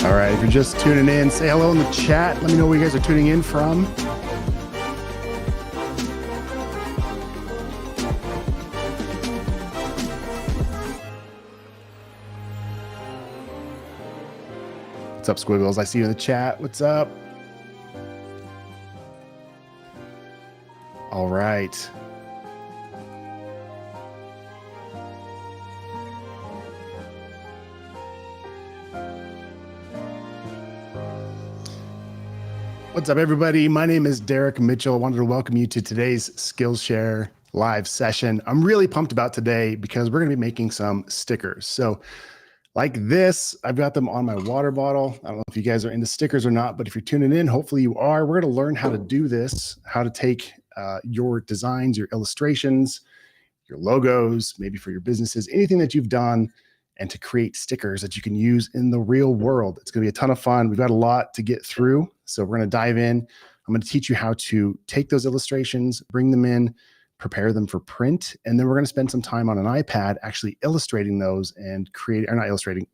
All right, if you're just tuning in, say hello in the chat. Let me know where you guys are tuning in from. What's up, Squiggles? I see you in the chat. What's up? All right. What's up, everybody? My name is Derrick Mitchell. I wanted to welcome you to today's Skillshare live session. I'm really pumped about today because we're going to be making some stickers. So like this, I've got them on my water bottle. I don't know if you guys are into stickers or not, but if you're tuning in, hopefully you are. We're going to learn how to do this, how to take your designs, your illustrations, your logos, maybe for your businesses, anything that you've done, and to create stickers that you can use in the real world. It's going to be a ton of fun. We've got a lot to get through. So we're going to dive in. I'm going to teach you how to take those illustrations, bring them in, prepare them for print. And then we're going to spend some time on an iPad actually illustrating those and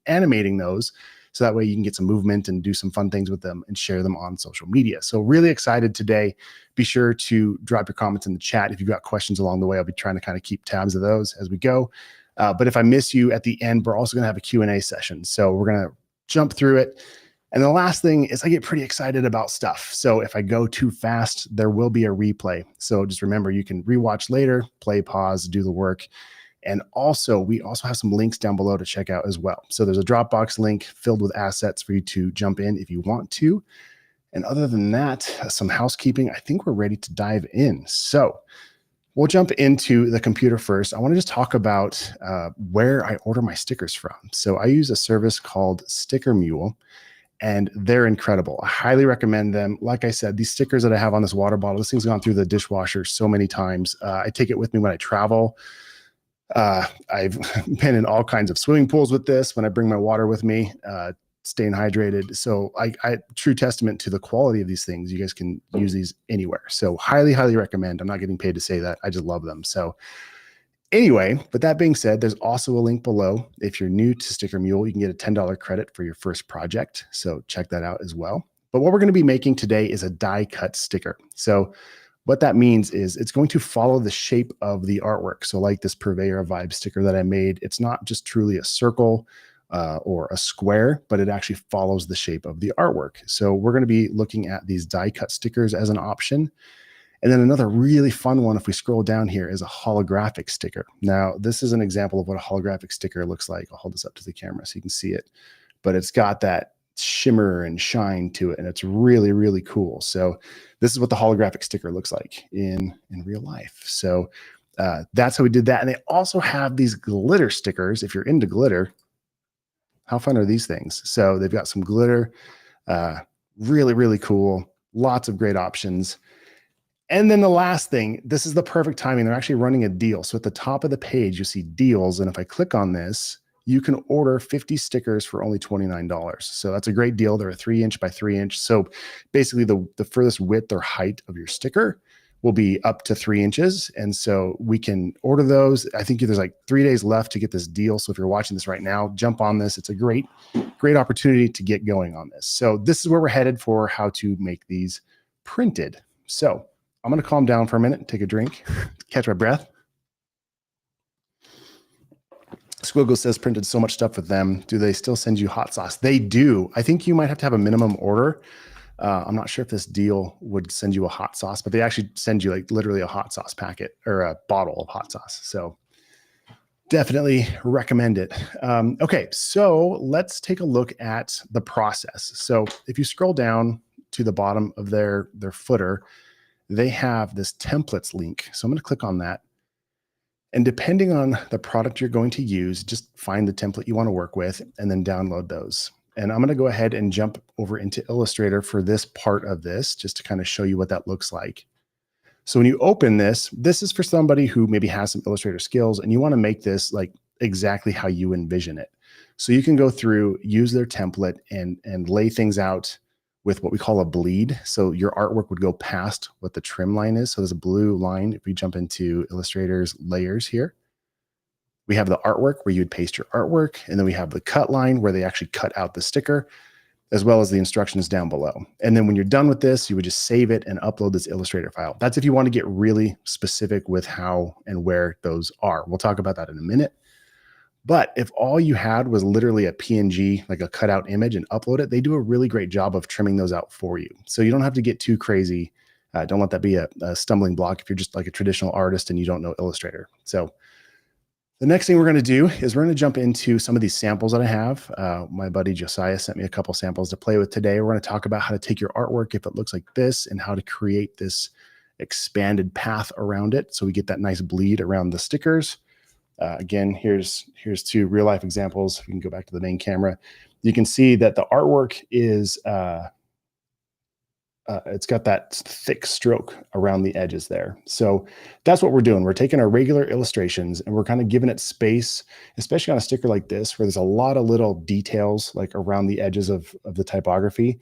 animating those. So that way you can get some movement and do some fun things with them and share them on social media. So really excited today. Be sure to drop your comments in the chat. If you've got questions along the way, I'll be trying to kind of keep tabs of those as we go. But if I miss you at the end, we're also going to have a Q&A session. So we're going to jump through it. And the last thing is I get pretty excited about stuff. So if I go too fast, there will be a replay. So just remember, you can rewatch later, play, pause, do the work. And also, we also have some links down below to check out as well. So there's a Dropbox link filled with assets for you to jump in if you want to. And other than that, some housekeeping, I think we're ready to dive in. So we'll jump into the computer first. I want to just talk about where I order my stickers from. So I use a service called Sticker Mule, and they're incredible. I highly recommend them. Like I said, these stickers that I have on this water bottle, this thing's gone through the dishwasher so many times. I take it with me when I travel. I've been in all kinds of swimming pools with this when I bring my water with me, staying hydrated. So true testament to the quality of these things. You guys can use these anywhere. So highly, highly recommend. I'm not getting paid to say that. I just love them. So anyway, but that being said, there's also a link below. If you're new to Sticker Mule, you can get a $10 credit for your first project. So check that out as well. But what we're going to be making today is a die cut sticker. So what that means is it's going to follow the shape of the artwork. So like this Purveyor Vibe sticker that I made, it's not just truly a circle or a square, but it actually follows the shape of the artwork. So we're going to be looking at these die cut stickers as an option. And then another really fun one, if we scroll down here, is a holographic sticker. Now, this is an example of what a holographic sticker looks like. I'll hold this up to the camera so you can see it. But it's got that shimmer and shine to it, and it's really, really cool. So this is what the holographic sticker looks like in real life. So that's how we did that. And they also have these glitter stickers. If you're into glitter, how fun are these things? So they've got some glitter, really, really cool. Lots of great options. And then the last thing, this is the perfect timing. They're actually running a deal. So at the top of the page, you see deals. And if I click on this, you can order 50 stickers for only $29. So that's a great deal. They're a 3" by 3". So basically the furthest width or height of your sticker will be up to 3 inches. And so we can order those. I think there's like 3 days left to get this deal. So if you're watching this right now, jump on this. It's a great opportunity to get going on this. So this is where we're headed for how to make these printed. So I'm going to calm down for a minute, take a drink, catch my breath. Squiggle says printed so much stuff with them. Do they still send you hot sauce? They do. I think you might have to have a minimum order. I'm not sure if this deal would send you a hot sauce, but they actually send you like literally a hot sauce packet or a bottle of hot sauce. So definitely recommend it. Okay, so let's take a look at the process. So if you scroll down to the bottom of their footer, they have this templates link. So I'm going to click on that. And depending on the product you're going to use, just find the template you want to work with and then download those. And I'm going to go ahead and jump over into Illustrator for this part of this, just to kind of show you what that looks like. So when you open this, this is for somebody who maybe has some Illustrator skills and you want to make this like exactly how you envision it. So you can go through, use their template and lay things out with what we call a bleed. So your artwork would go past what the trim line is. So there's a blue line. If we jump into Illustrator's layers here, we have the artwork where you'd paste your artwork. And then we have the cut line where they actually cut out the sticker, as well as the instructions down below. And then when you're done with this, you would just save it and upload this Illustrator file. That's if you want to get really specific with how and where those are. We'll talk about that in a minute. But if all you had was literally a PNG, like a cutout image, and upload it, they do a really great job of trimming those out for you. So you don't have to get too crazy. Don't let that be a stumbling block if you're just like a traditional artist and you don't know Illustrator. So the next thing we're going to do is we're going to jump into some of these samples that I have. My buddy Josiah sent me a couple samples to play with today. We're going to talk about how to take your artwork if it looks like this and how to create this expanded path around it so we get that nice bleed around the stickers. Again, here's two real life examples. We can go back to the main camera. You can see that the artwork is it's got that thick stroke around the edges there. So that's what we're doing. We're taking our regular illustrations and we're kind of giving it space, especially on a sticker like this, where there's a lot of little details like around the edges of the typography.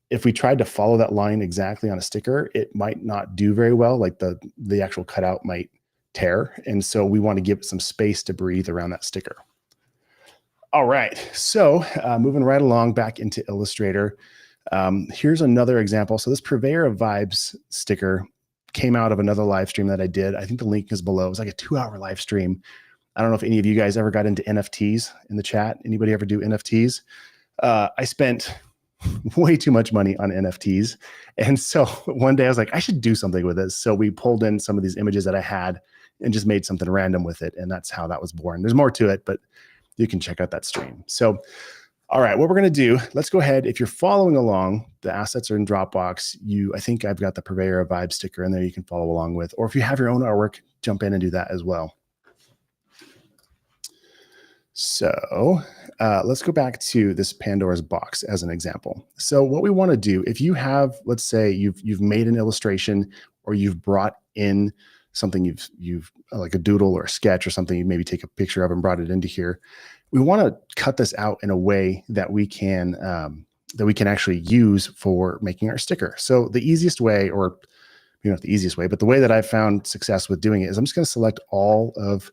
If we tried to follow that line exactly on a sticker, it might not do very well. Like the actual cutout might tear. And so we want to give it some space to breathe around that sticker. All right. So moving right along back into Illustrator. Here's another example. So this Purveyor of Vibes sticker came out of another live stream that I did. I think the link is below. It was like a 2-hour live stream. I don't know if any of you guys ever got into NFTs in the chat. Anybody ever do NFTs? I spent way too much money on NFTs. And so one day I was like, I should do something with this. So we pulled in some of these images that I had and just made something random with it. And that's how that was born. There's more to it, but you can check out that stream. So all right, what we're going to do, let's go ahead. If you're following along, the assets are in Dropbox. I think I've got the Purveyor of Vibe sticker in there you can follow along with. Or if you have your own artwork, jump in and do that as well. So let's go back to this Pandora's box as an example. So what we want to do, if you have, let's say you've made an illustration or you've brought in something you've like a doodle or a sketch or something you maybe take a picture of and brought it into here. We want to cut this out in a way that we can actually use for making our sticker. So the easiest way, or not the easiest way, but the way that I've found success with doing it is I'm just going to select all of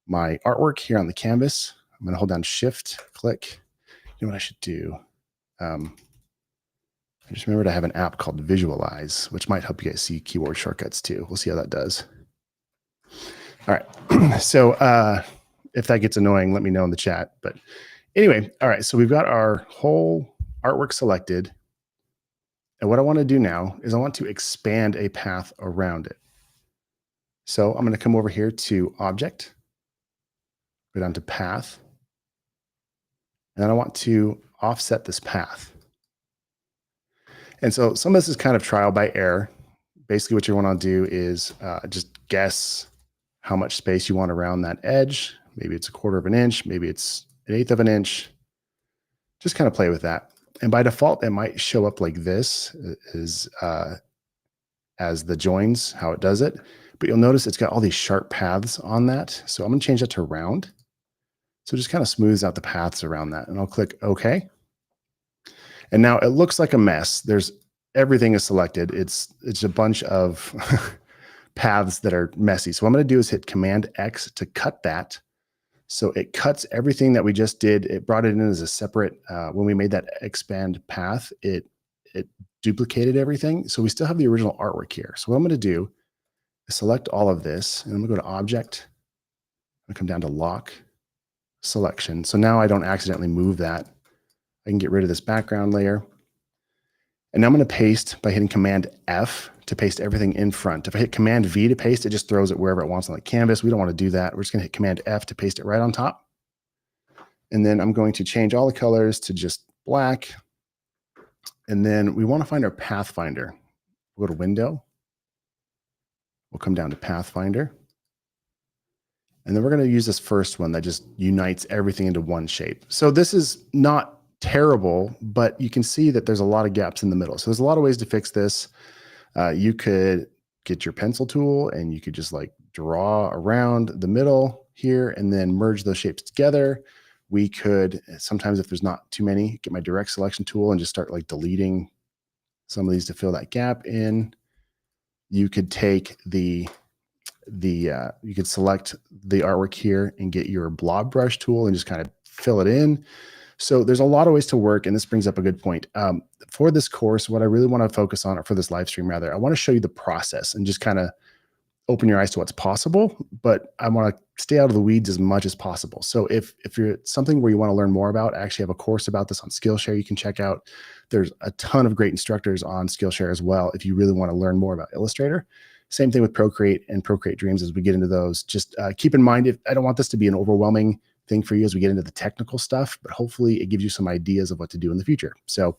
my artwork here on the canvas. I'm going to hold down Shift, click. You know what I should do? I just remembered I have an app called Visualize, which might help you guys see keyboard shortcuts too. We'll see how that does. All right. So if that gets annoying, let me know in the chat. But anyway, all right. So we've got our whole artwork selected. And what I want to do now is I want to expand a path around it. So I'm going to come over here to Object, go down to Path. And then I want to offset this path. And so some of this is kind of trial by error. Basically what you want to do is just guess how much space you want around that edge. Maybe it's 1/4 of an inch, maybe it's 1/8 of an inch. Just kind of play with that. And by default, it might show up like this as the joins, how it does it. But you'll notice it's got all these sharp paths on that. So I'm going to change that to round. So just kind of smooths out the paths around that. And I'll click OK. And now it looks like a mess. Everything is selected. It's a bunch of paths that are messy. So what I'm going to do is hit Command X to cut that. So it cuts everything that we just did. It brought it in as a separate, when we made that expand path, it duplicated everything. So we still have the original artwork here. So what I'm going to do is select all of this and I'm going to go to Object. I'm going to come down to Lock, Selection. So now I don't accidentally move that. I can get rid of this background layer. And now I'm going to paste by hitting Command F to paste everything in front. If I hit Command V to paste, it just throws it wherever it wants on the canvas. We don't want to do that. We're just going to hit Command F to paste it right on top. And then I'm going to change all the colors to just black. And then we want to find our Pathfinder. We'll go to Window. We'll come down to Pathfinder. And then we're going to use this first one that just unites everything into one shape. So this is not terrible, but you can see that there's a lot of gaps in the middle. So there's a lot of ways to fix this. You could get your pencil tool and you could just like draw around the middle here and then merge those shapes together. We could sometimes, if there's not too many, get my direct selection tool and just start like deleting some of these to fill that gap in. You could take you could select the artwork here and get your blob brush tool and just kind of fill it in. So there's a lot of ways to work, and this brings up a good point. For this course, what I really want to focus on, or for this live stream rather, I want to show you the process and just kind of open your eyes to what's possible, but I want to stay out of the weeds as much as possible. So if you're something where you want to learn more about, I actually have a course about this on Skillshare you can check out. There's a ton of great instructors on Skillshare as well if you really want to learn more about Illustrator. Same thing with Procreate and Procreate Dreams as we get into those. Just keep in mind, I don't want this to be an overwhelming thing for you as we get into the technical stuff, but hopefully it gives you some ideas of what to do in the future. So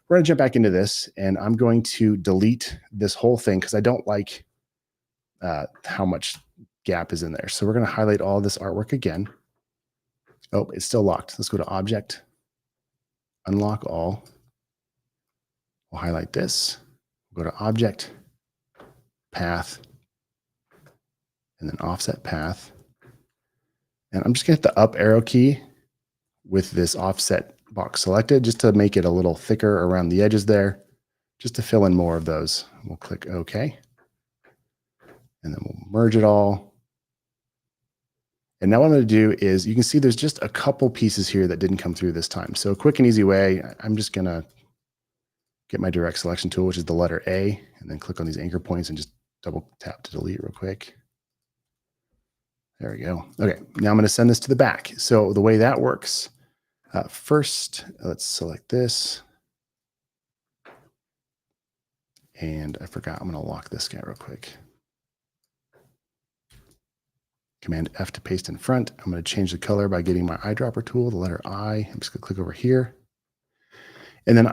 we're going to jump back into this, and I'm going to delete this whole thing because I don't like how much gap is in there. So we're going to highlight all this artwork again. Oh, it's still locked. Let's go to Object, Unlock All. We'll highlight this. We'll go to Object, Path, and then Offset Path. And I'm just going to hit the up arrow key with this offset box selected just to make it a little thicker around the edges there, just to fill in more of those. We'll click OK. And then we'll merge it all. And now what I'm going to do is, you can see there's just a couple pieces here that didn't come through this time. So a quick and easy way, I'm just going to get my direct selection tool, which is the letter A, and then click on these anchor points and just double tap to delete real quick. There we go. Okay, now I'm going to send this to the back. So the way that works, first, let's select this. And I forgot, I'm going to lock this guy real quick. Command F to paste in front. I'm going to change the color by getting my eyedropper tool, the letter I. I'm just going to click over here. And then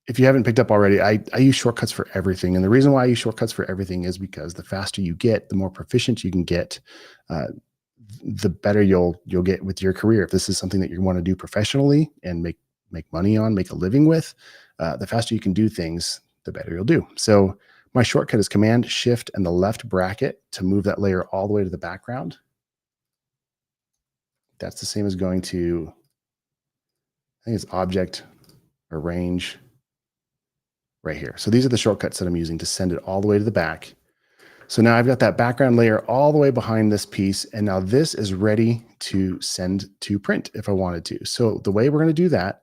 if you haven't picked up already, I use shortcuts for everything. And the reason why I use shortcuts for everything is because the faster you get, the more proficient you can get, the better you'll get with your career. If this is something that you want to do professionally and make money on, make a living with, the faster you can do things, the better you'll do. So my shortcut is Command Shift and the left bracket to move that layer all the way to the background. That's the same as going to, I think it's Object, Arrange, right here. So these are the shortcuts that I'm using to send it all the way to the back. So now I've got that background layer all the way behind this piece, and now this is ready to send to print if I wanted to. So the way we're going to do that,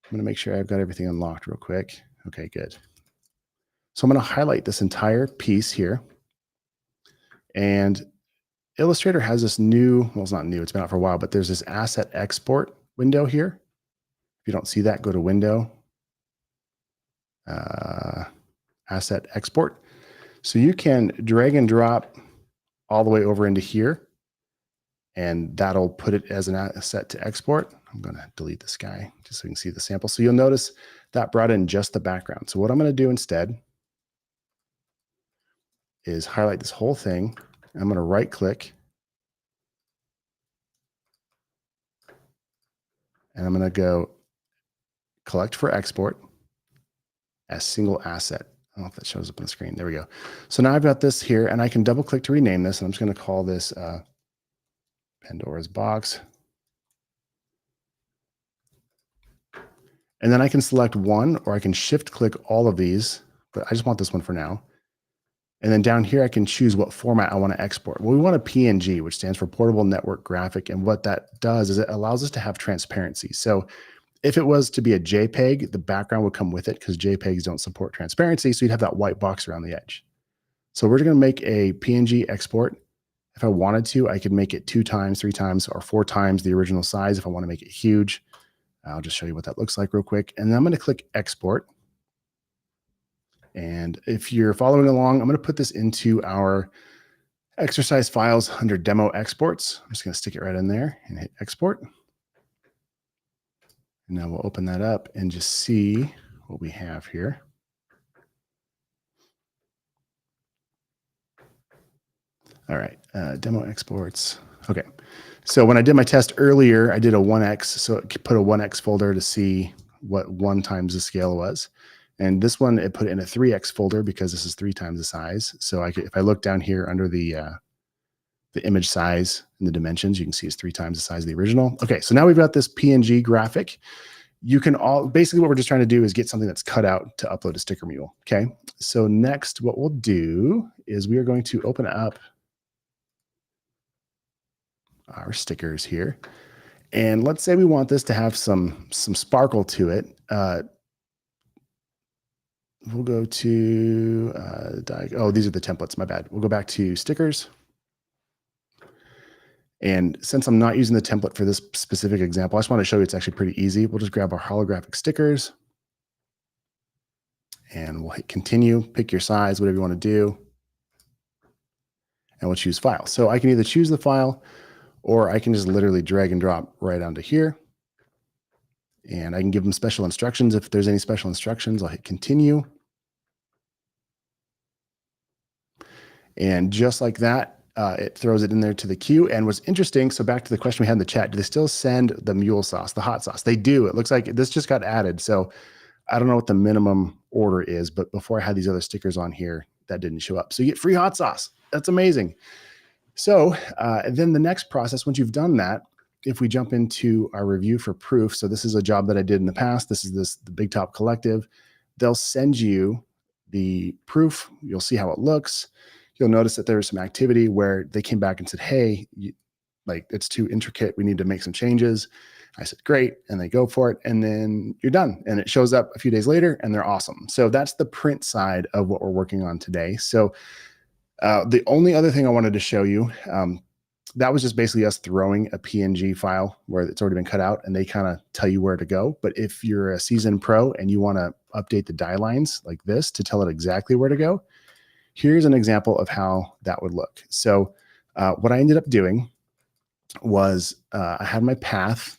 I'm going to make sure I've got everything unlocked real quick. Okay, good. So I'm going to highlight this entire piece here, and Illustrator has this new, well, it's not new, it's been out for a while, but there's this asset export window here. If you don't see that, go to Window, Asset Export. So you can drag and drop all the way over into here, and that'll put it as an asset to export. I'm going to delete this guy just so you can see the sample. So you'll notice that brought in just the background. So what I'm going to do instead is highlight this whole thing. I'm going to right click, and I'm going to go Collect for Export as Single Asset. I don't know if that shows up on the screen. There we go. So now I've got this here, and I can double click to rename this. And I'm just going to call this Pandora's Box. And then I can select one, or I can shift click all of these, but I just want this one for now. And then down here, I can choose what format I want to export. Well, we want a PNG, which stands for Portable Network Graphic. And what that does is it allows us to have transparency. So if it was to be a JPEG, the background would come with it because JPEGs don't support transparency. So you'd have that white box around the edge. So we're going to make a PNG export. If I wanted to, I could make it 2 times, 3 times, or 4 times the original size if I want to make it huge. I'll just show you what that looks like real quick. And then I'm going to click Export. And if you're following along, I'm going to put this into our exercise files under Demo Exports. I'm just going to stick it right in there and hit Export. And now we'll open that up and just see what we have here. All right, Demo Exports. Okay, so when I did my test earlier, I did a 1x, so it put a 1x folder to see what 1 times the scale was. And this one, it put it in a 3x folder because this is 3 times the size. So if I look down here under the image size and the dimensions, you can see it's 3 times the size of the original. Okay, so now we've got this PNG graphic. You can basically what we're just trying to do is get something that's cut out to upload to Sticker Mule. Okay, so next what we'll do is we are going to open up our stickers here. And let's say we want this to have some sparkle to it. We'll go to, these are the templates, my bad. We'll go back to stickers. And since I'm not using the template for this specific example, I just want to show you it's actually pretty easy. We'll just grab our holographic stickers and we'll hit continue, pick your size, whatever you want to do. And we'll choose file. So I can either choose the file or I can just literally drag and drop right onto here. And I can give them special instructions. If there's any special instructions, I'll hit continue. And just like that, it throws it in there to the queue. And what's interesting, so back to the question we had in the chat, do they still send the mule sauce, the hot sauce? They do. It looks like this just got added. So I don't know what the minimum order is, but before I had these other stickers on here, that didn't show up. So you get free hot sauce. That's amazing. So then the next process, once you've done that, if we jump into our review for proof, so this is a job that I did in the past. This is the Big Top Collective. They'll send you the proof. You'll see how it looks. You'll notice that there was some activity where they came back and said, hey, like it's too intricate. We need to make some changes. I said, great. And they go for it. And then you're done. And it shows up a few days later and they're awesome. So that's the print side of what we're working on today. So the only other thing I wanted to show you, that was just basically us throwing a PNG file where it's already been cut out and they kind of tell you where to go. But if you're a seasoned pro and you want to update the die lines like this to tell it exactly where to go, here's an example of how that would look. So what I ended up doing was I had my path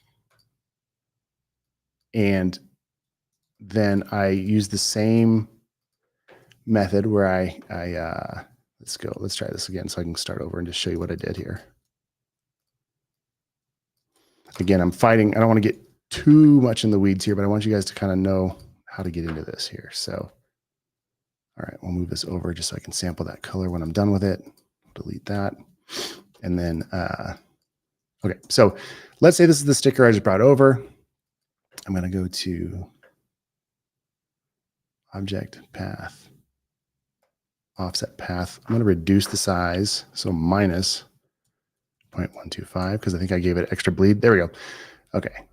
and then I used the same method where let's try this again so I can start over and just show you what I did here. Again, I'm fighting. I don't want to get too much in the weeds here, but I want you guys to kind of know how to get into this here. So, all right, we'll move this over just so I can sample that color when I'm done with it. Delete that. And then, okay, so let's say this is the sticker I just brought over. I'm going to go to Object, Path, Offset Path. I'm going to reduce the size, so minus 0.125, because I think I gave it extra bleed. There we go. Okay.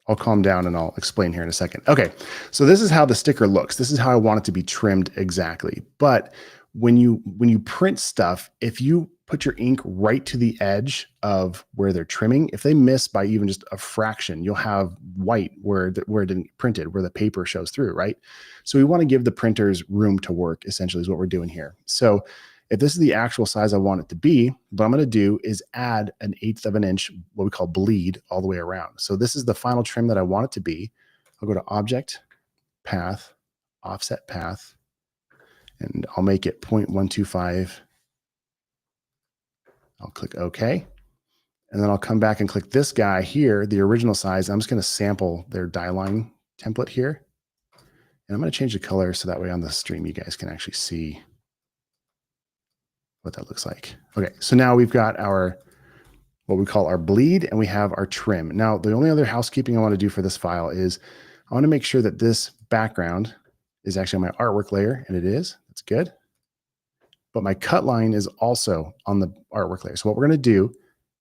I'll calm down and I'll explain here in a second. Okay, so this is how the sticker looks. This is how I want it to be trimmed exactly. But when you print stuff, if you put your ink right to the edge of where they're trimming, if they miss by even just a fraction, you'll have white where it didn't printed, where the paper shows through, right? So we want to give the printers room to work, essentially is what we're doing here. So if this is the actual size I want it to be, what I'm going to do is add 1/8 of an inch, what we call bleed, all the way around. So this is the final trim that I want it to be. I'll go to Object, Path, Offset Path, and I'll make it 0.125. I'll click OK. And then I'll come back and click this guy here, the original size. I'm just going to sample their die line template here. And I'm going to change the color so that way on the stream you guys can actually see what that looks like. Okay, so now we've got our, what we call our bleed, and we have our trim. Now, the only other housekeeping I want to do for this file is I want to make sure that this background is actually my artwork layer, and it is. That's good. But my cut line is also on the artwork layer. So what we're going to do,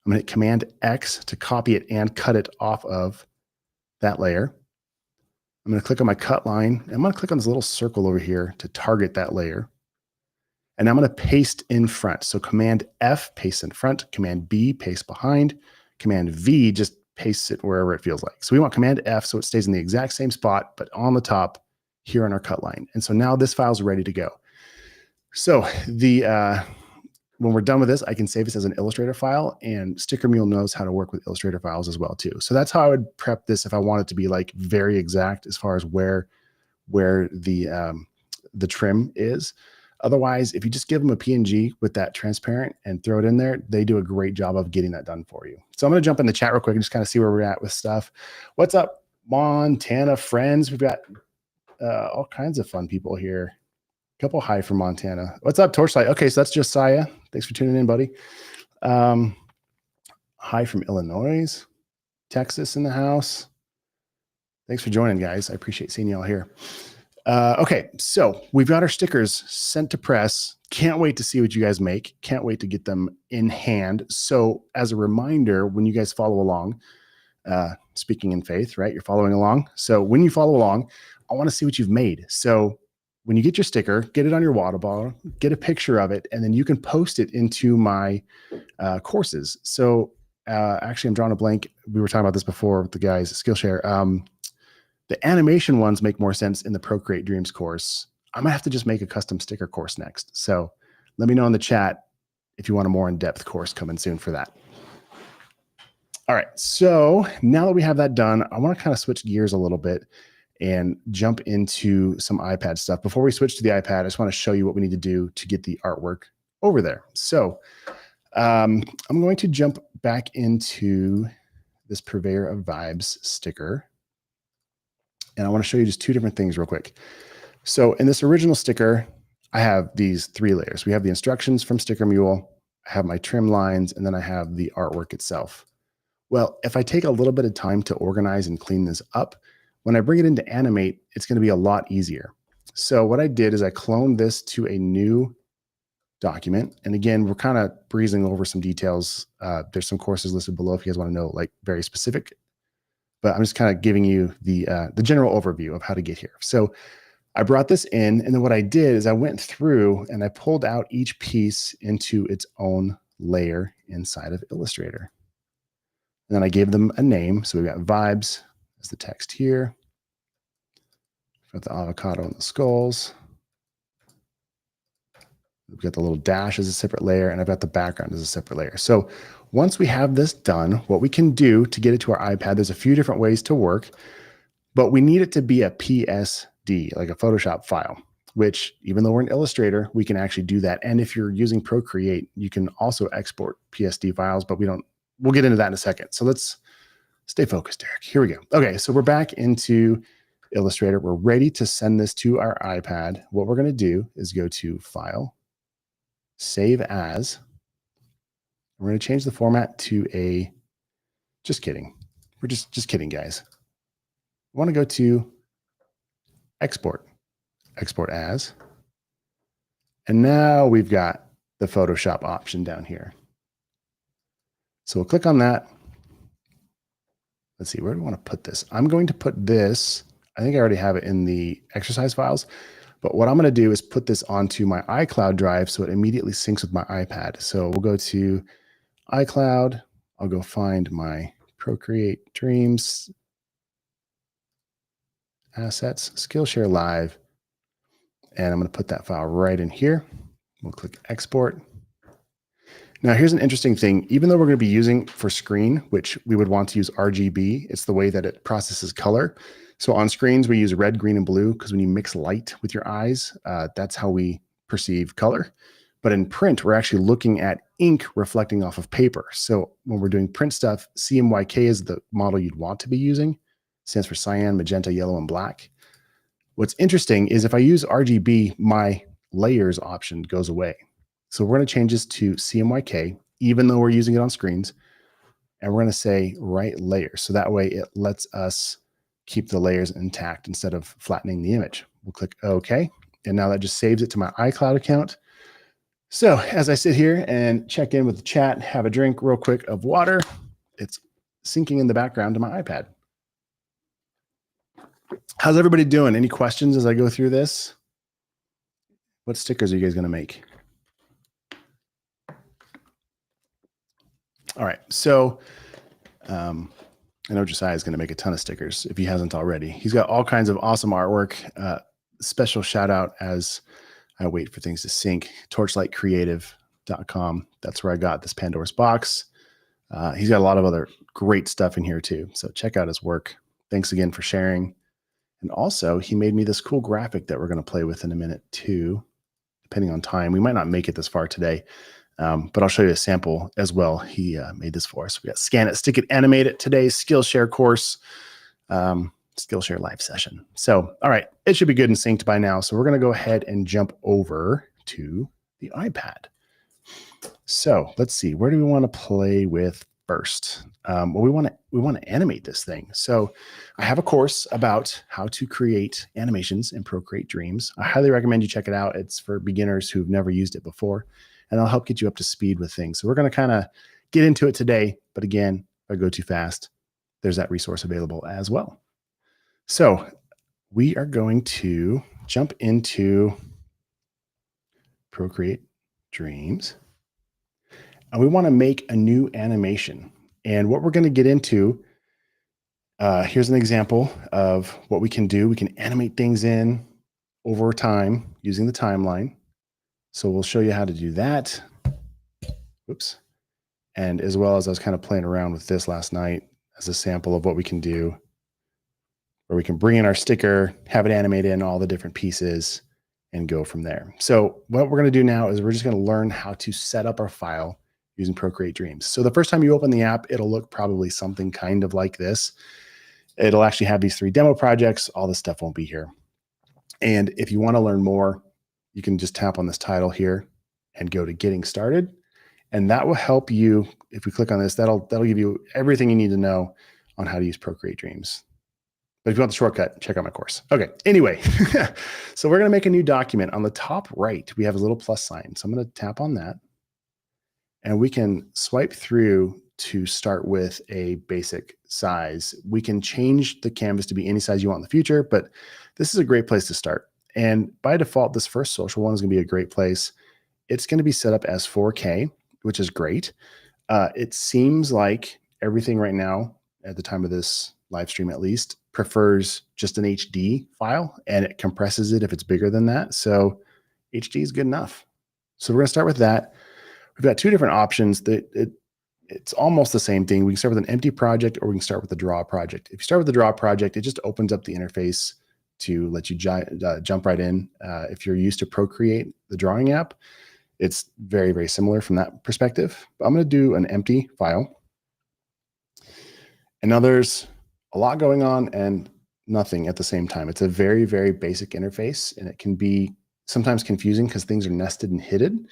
I'm going to hit Command X to copy it and cut it off of that layer. I'm going to click on my cut line. I'm going to click on this little circle over here to target that layer. And I'm going to paste in front. So Command F, paste in front. Command B, paste behind. Command V, just pastes it wherever it feels like. So we want Command F so it stays in the exact same spot, but on the top here on our cut line. And so now this file's ready to go. So when we're done with this, I can save this as an Illustrator file, and Sticker Mule knows how to work with Illustrator files as well too. So that's how I would prep this if I want it to be like very exact as far as where the trim is. Otherwise, if you just give them a PNG with that transparent and throw it in there, they do a great job of getting that done for you. So I'm going to jump in the chat real quick and just kind of see where we're at with stuff. What's up, Montana friends? We've got all kinds of fun people here. A couple hi from Montana. What's up, Torchlight? Okay, so that's Josiah. Thanks for tuning in, buddy. Hi from Illinois, Texas in the house. Thanks for joining, guys. I appreciate seeing you all here. Okay, so we've got our stickers sent to press. Can't wait to see what you guys make. Can't wait to get them in hand. So as a reminder, when you guys follow along, speaking in faith, right? You're following along. So when you follow along, I want to see what you've made. So when you get your sticker, get it on your water bottle, get a picture of it, and then you can post it into my courses. So actually, I'm drawing a blank. We were talking about this before with the guys at Skillshare. The animation ones make more sense in the Procreate Dreams course. I might have to just make a custom sticker course next. So let me know in the chat if you want a more in-depth course coming soon for that. All right, so now that we have that done, I want to kind of switch gears a little bit and jump into some iPad stuff. Before we switch to the iPad, I just want to show you what we need to do to get the artwork over there. So I'm going to jump back into this Purveyor of Vibes sticker. And I want to show you just two different things real quick. So in this original sticker, I have these 3 layers. We have the instructions from Sticker Mule, I have my trim lines, and then I have the artwork itself. Well, if I take a little bit of time to organize and clean this up, when I bring it into Animate, it's going to be a lot easier. So what I did is I cloned this to a new document. And again, we're kind of breezing over some details. There's some courses listed below if you guys want to know like very specific, but I'm just kind of giving you the general overview of how to get here. So I brought this in, and then what I did is I went through and I pulled out each piece into its own layer inside of Illustrator. And then I gave them a name. So we've got vibes as the text here. We've got the avocado and the skulls. We've got the little dash as a separate layer, and I've got the background as a separate layer. So once we have this done, what we can do to get it to our iPad, there's a few different ways to work, but we need it to be a PSD, like a Photoshop file, which even though we're in Illustrator, we can actually do that. And if you're using Procreate, you can also export PSD files, but we'll get into that in a second. So let's stay focused, Derrick. Here we go. Okay, so we're back into Illustrator. We're ready to send this to our iPad. What we're going to do is go to File, Save As. We're going to change the format to a, just kidding. We're just kidding, guys. We want to go to Export, Export As. And now we've got the Photoshop option down here. So we'll click on that. Let's see, where do we want to put this? I'm going to put this, I think I already have it in the exercise files, but what I'm going to do is put this onto my iCloud drive so it immediately syncs with my iPad. So we'll go to iCloud. I'll go find my Procreate Dreams assets, Skillshare Live, and I'm going to put that file right in here. We'll click Export. Now, here's an interesting thing. Even though we're going to be using for screen, which we would want to use RGB, it's the way that it processes color. So on screens, we use red, green, and blue because when you mix light with your eyes, that's how we perceive color. But in print, we're actually looking at ink reflecting off of paper. So when we're doing print stuff, CMYK is the model you'd want to be using. It stands for cyan, magenta, yellow, and black. What's interesting is if I use RGB, my layers option goes away. So we're going to change this to CMYK, even though we're using it on screens. And we're going to say right layer. So that way it lets us keep the layers intact instead of flattening the image. We'll click OK. And now that just saves it to my iCloud account. So as I sit here and check in with the chat, have a drink real quick of water, it's syncing in the background to my iPad. How's everybody doing? Any questions as I go through this? What stickers are you guys going to make? All right, so I know Josiah is going to make a ton of stickers if he hasn't already. He's got all kinds of awesome artwork. Special shout out as I wait for things to sync, torchlightcreative.com. That's where I got this Pandora's box. He's got a lot of other great stuff in here too. So check out his work. Thanks again for sharing. And also he made me this cool graphic that we're going to play with in a minute too. depending on time. We might not make it this far today, but I'll show you a sample as well. He made this for us. We got Scan It, Stick It, Animate It, today's Skillshare course, Skillshare live session. So, all right, it should be good and synced by now. So we're going to go ahead and jump over to the iPad. So let's see, where do we want to play with first? Well, we want to animate this thing. So I have a course about how to create animations in Procreate Dreams. I highly recommend you check it out. It's for beginners who've never used it before, and it'll help get you up to speed with things. So we're going to kind of get into it today. But again, if I go too fast, there's that resource available as well. So we are going to jump into Procreate Dreams. And we want to make a new animation. And what we're going to get into, here's an example of what we can do. We can animate things in over time using the timeline. So we'll show you how to do that. Oops. And as well as I was kind of playing around with this last night as a sample of what we can do, where we can bring in our sticker, have it animate in all the different pieces, and go from there. So what we're going to do now is we're just going to learn how to set up our file using Procreate Dreams. So the first time you open the app, it'll look probably something kind of like this. It'll actually have these 3 demo projects. All this stuff won't be here. And if you want to learn more, you can just tap on this title here and go to Getting Started. And that will help you. If we click on this, that'll give you everything you need to know on how to use Procreate Dreams. But if you want the shortcut, check out my course. Okay, anyway, so we're going to make a new document. On the top right, we have a little plus sign. So I'm going to tap on that. And we can swipe through to start with a basic size. We can change the canvas to be any size you want in the future, but this is a great place to start. And by default, this first social one is going to be a great place. It's going to be set up as 4K, which is great. It seems like everything right now, at the time of this live stream at least, prefers just an HD file, and it compresses it if it's bigger than that. So HD is good enough. So we're going to start with that. We've got 2 different options. It's almost the same thing. We can start with an empty project, or we can start with the draw project. If you start with the draw project, it just opens up the interface to let you jump right in. If you're used to Procreate, the drawing app, it's very, very similar from that perspective. But I'm going to do an empty file. And now there's a lot going on and nothing at the same time. It's a very, very basic interface, and it can be sometimes confusing because things are nested and hidden.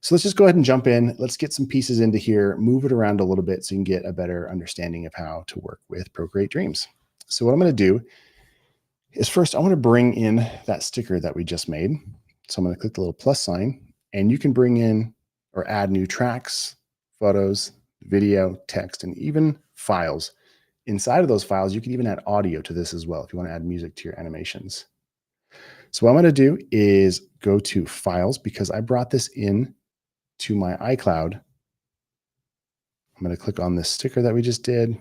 So let's just go ahead and jump in. Let's get some pieces into here, move it around a little bit so you can get a better understanding of how to work with Procreate Dreams. So what I'm going to do is first, I want to bring in that sticker that we just made. So I'm going to click the little plus sign, and you can bring in or add new tracks, photos, video, text, and even files. Inside of those files, you can even add audio to this as well if you want to add music to your animations. So what I'm going to do is go to Files, because I brought this in to my iCloud. I'm going to click on this sticker that we just did. I'm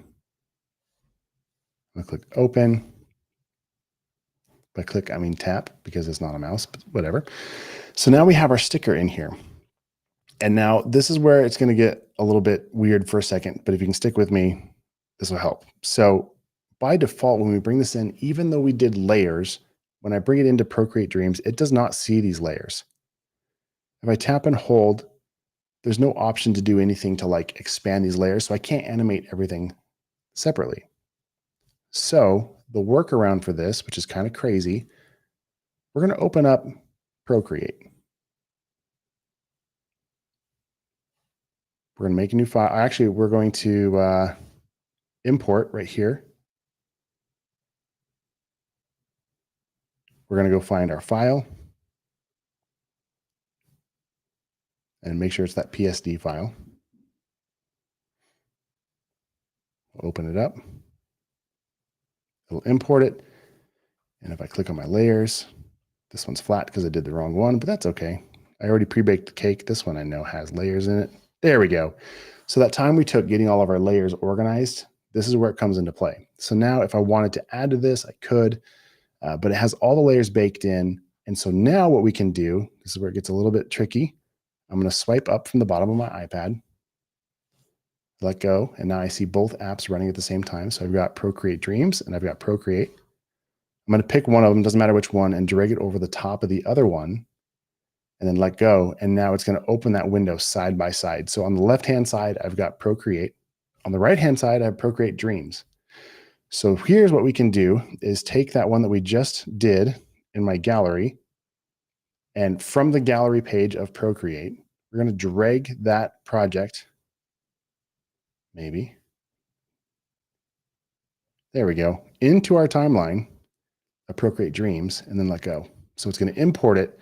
going to click Open. By click, I mean tap, because it's not a mouse, but whatever. So now we have our sticker in here. And now this is where it's going to get a little bit weird for a second, but if you can stick with me, this will help. So by default, when we bring this in, even though we did layers, when I bring it into Procreate Dreams, it does not see these layers. If I tap and hold, there's no option to do anything to like expand these layers, so I can't animate everything separately. So the workaround for this, which is kind of crazy, we're going to open up Procreate. We're going to make a new file. Actually, we're going to import right here. We're going to go find our file and make sure it's that PSD file. We'll open it up. It'll import it. And if I click on my layers, this one's flat because I did the wrong one, but that's okay. I already pre-baked the cake. This one I know has layers in it. There we go. So that time we took getting all of our layers organized, this is where it comes into play. So now if I wanted to add to this, I could, but it has all the layers baked in. And so now what we can do, this is where it gets a little bit tricky. I'm going to swipe up from the bottom of my iPad, let go, and now I see both apps running at the same time. So I've got Procreate Dreams and I've got Procreate. I'm going to pick one of them, doesn't matter which one, and drag it over the top of the other one. and then let go. And now it's going to open that window side by side. So on the left-hand side, I've got Procreate. On the right-hand side, I have Procreate Dreams. So here's what we can do is take that one that we just did in my gallery, and from the gallery page of Procreate, we're going to drag that project, maybe. There we go, into our timeline of Procreate Dreams, and then let go. So it's going to import it.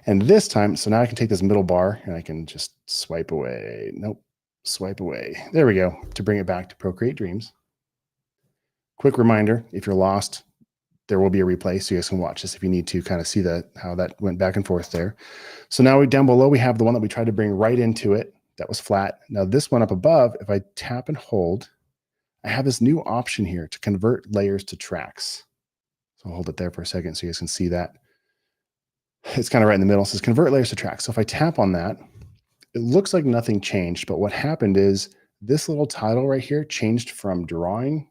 And this time, so now I can take this middle bar and I can just swipe away. Nope, swipe away. There we go, to bring it back to Procreate Dreams. Quick reminder, if you're lost, there will be a replay, so you guys can watch this if you need to kind of see how that went back and forth there. So now down below, we have the one that we tried to bring right into it. That was flat. Now this one up above, if I tap and hold, I have this new option here to convert layers to tracks. So I'll hold it there for a second so you guys can see that. It's kind of right in the middle. It says convert layers to tracks. So if I tap on that, it looks like nothing changed, but what happened is this little title right here changed from drawing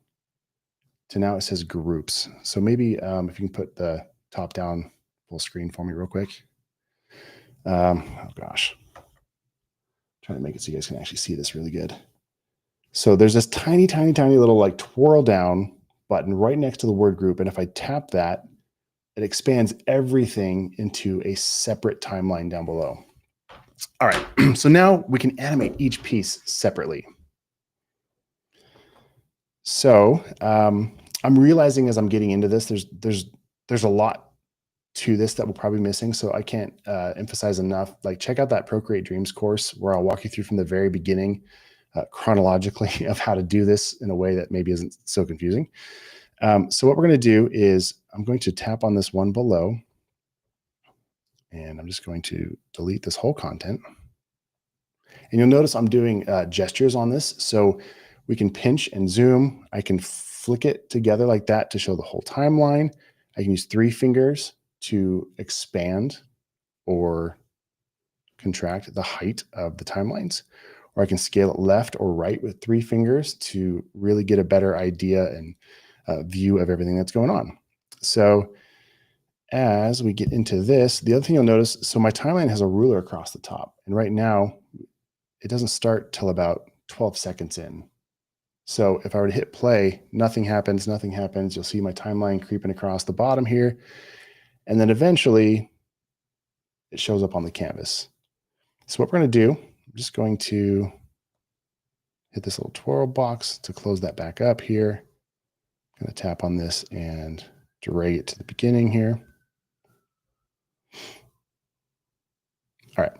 to now it says groups. So maybe if you can put the top down full screen for me real quick. Oh gosh, trying to make it so you guys can actually see this really good. So there's this tiny, tiny, tiny little like twirl down button right next to the word group. And if I tap that, it expands everything into a separate timeline down below. All right, so now we can animate each piece separately. So I'm realizing as I'm getting into this, there's a lot to this that we're probably missing. So I can't emphasize enough, like check out that Procreate Dreams course where I'll walk you through from the very beginning chronologically of how to do this in a way that maybe isn't so confusing. So what we're going to do is I'm going to tap on this one below, and I'm just going to delete this whole content. And you'll notice I'm doing gestures on this. So we can pinch and zoom. I can flick it together like that to show the whole timeline. I can use 3 fingers to expand or contract the height of the timelines, or I can scale it left or right with 3 fingers to really get a better idea and view of everything that's going on. So as we get into this, the other thing you'll notice, so my timeline has a ruler across the top, and right now it doesn't start till about 12 seconds in. So if I were to hit play, nothing happens, nothing happens. You'll see my timeline creeping across the bottom here. And then eventually it shows up on the canvas. So what we're going to do, I'm just going to hit this little twirl box to close that back up here. I'm going to tap on this and drag it to the beginning here. All right.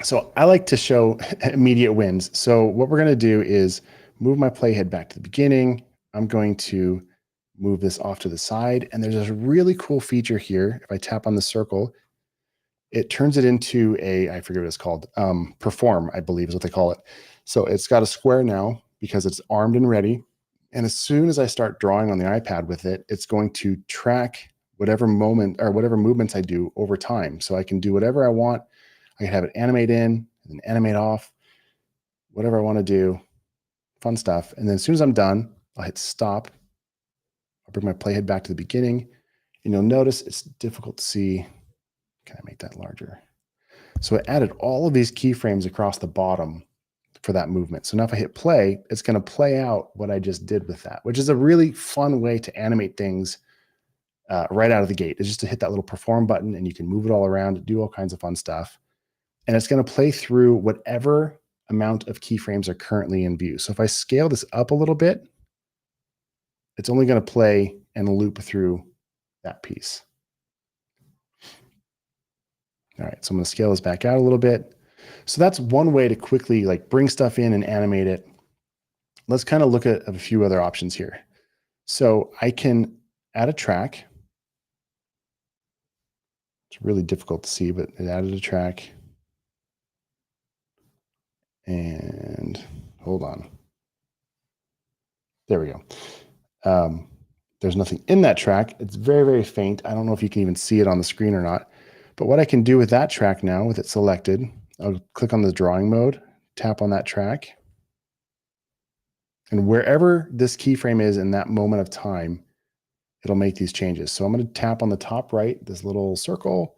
So I like to show immediate wins. So what we're going to do is move my playhead back to the beginning. I'm going to move this off to the side. And there's this really cool feature here. If I tap on the circle, it turns it into I forget what it's called, perform, I believe is what they call it. So it's got a square now because it's armed and ready. And as soon as I start drawing on the iPad with it, it's going to track whatever moment or whatever movements I do over time. So I can do whatever I want. I can have it animate in and then animate off, whatever I want to do, fun stuff. And then as soon as I'm done, I'll hit stop. I'll bring my playhead back to the beginning, and you'll notice it's difficult to see. Can I make that larger? So I added all of these keyframes across the bottom for that movement. So now if I hit play, it's going to play out what I just did with that, which is a really fun way to animate things right out of the gate. It's just to hit that little perform button and you can move it all around, do all kinds of fun stuff. And it's going to play through whatever amount of keyframes are currently in view. So if I scale this up a little bit, it's only going to play and loop through that piece. All right, so I'm going to scale this back out a little bit. So that's one way to quickly like bring stuff in and animate it. Let's kind of look at a few other options here. So I can add a track. It's really difficult to see, but it added a track. And hold on. There we go. There's nothing in that track. It's very, very faint. I don't know if you can even see it on the screen or not. But what I can do with that track now, with it selected, I'll click on the drawing mode, tap on that track. And wherever this keyframe is in that moment of time, it'll make these changes. So I'm going to tap on the top right, this little circle,